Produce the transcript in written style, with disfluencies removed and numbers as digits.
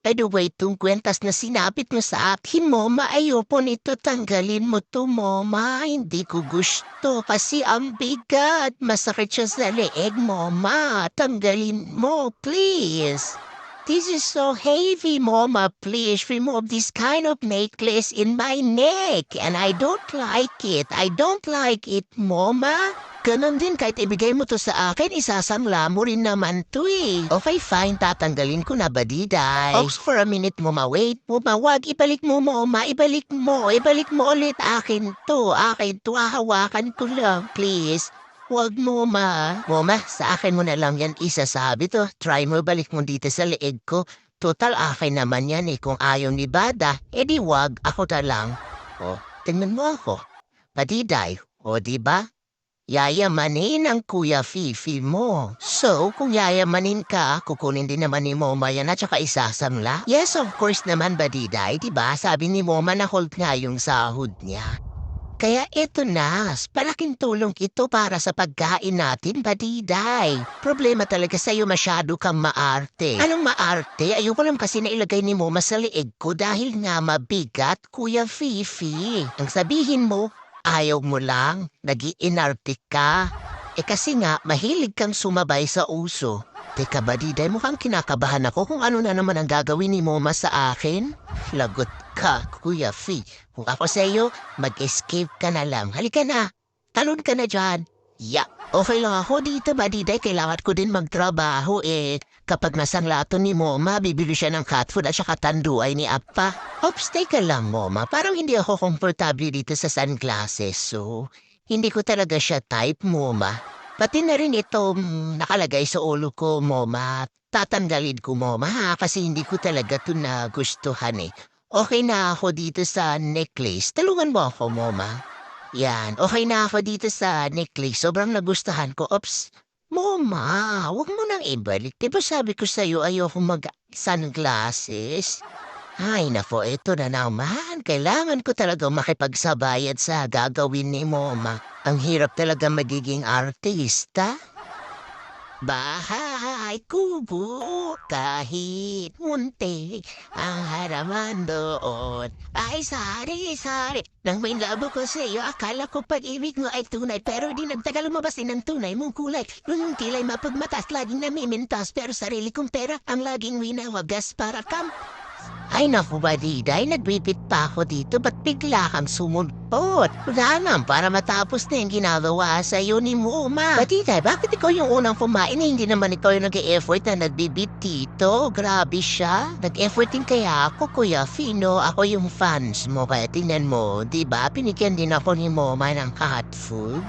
By the way, tong kwentas na sinapit mo sa akin, Moma, ayoko nito tanggalin mo to, Moma. Hindi ko gusto kasi ang bigat. Masakit siya sa leeg, Moma. Tanggalin mo, please. This is so heavy, Mama. Please remove this kind of necklace in my neck. And I don't like it. I don't like it, Mama. Ganon din kahit ibigay mo to sa akin, isasamla mo rin naman to eh. Okay, fine. Tatanggalin ko na, Badiday. Ops, for a minute, Mama. Wait, Mama. Wag. Ibalik mo, Mama. Ibalik mo. Ibalik mo ulit. Akin to. Akin to. Hahawakan ko lang, please. Wag mo, Ma. Mama, sa akin mo na lang yan isasabi to. Try mo balik mo dito sa leeg ko. Total, akin naman yan eh. Kung ayaw ni Bada, edi wag. Ako na lang. O, tingnan mo ako. Badiday. O, diba? Yayamanin ang Kuya Fifi mo. So, kung yayamanin ka, kukunin din naman ni Moma yan at saka isasamla? Yes, of course naman, Badiday. Diba? Sabi ni Moma na hold nga yung sahod niya. Kaya eto na, palaking tulong ito para sa pagkain natin, Badiday. Problema talaga sa'yo masyado kang maarte. Anong maarte? Ayoko lang kasi na ilagay ni Moma sa leeg ko dahil nga mabigat, Kuya Fifi. Ang sabihin mo, ayaw mo lang, nag-iinarte ka. Kasi nga, mahilig kang sumabay sa uso. Teka, Badiday, mukhang kinakabahan ako kung ano na naman ang gagawin ni Moma sa akin. Lagot ka, Kuya Fi. Kung ako sa'yo, mag-escape ka na lang. Halika na, talon ka na dyan. Yeah, okay lang ako dito, Badiday. Kailangan ko din magtrabaho eh. Kapag nasanglato ni Moma, bibili siya ng cat food at saka tanduay ni Appa. Ops, teka lang, Moma. Parang hindi ako komportable dito sa sunglasses, so hindi ko talaga siya type, Moma. Pati na rin ito nakalagay sa ulo ko, Moma. Tatanggalin ko, Moma, ha? Kasi hindi ko talaga ito nagustuhan eh. Okay na ako dito sa necklace. Tulungan mo ako, Moma. Yan, okay na ako dito sa necklace. Sobrang nagustuhan ko. Ops, Moma, huwag mo nang ibalik. Diba sabi ko sa'yo ayoko mag-sunglasses? Ay, nako, ito na naman. Kailangan ko talaga makipagsabayad sa gagawin ni Moma. Ang hirap talaga magiging artista. Bahay kubo kahit munti ang haraman doon ay sari-sari. Nang may labo ko sa iyo, akala ko pag-ibig mo ay tunay pero di nagtagal lumabas din ang tunay mong kulay. Yung kilay mapagmatas, laging namimintas pero sarili kong pera ang laging winawagas para kam. Ay naku, Badiday, nagbibit pa ako dito. Ba't bigla kang sumulpot? Wala naman, para matapos na yung ginagawa sa'yo ni Moma. Badiday, bakit ikaw yung unang kumain? Hindi naman ikaw yung nag-e-effort na nagbibit dito. Grabe siya. Nag-effort din kaya ako, Kuya Fino. Ako yung fans mo. Kaya tingnan mo, diba? Pinigyan din ako ni Moma ng cat food.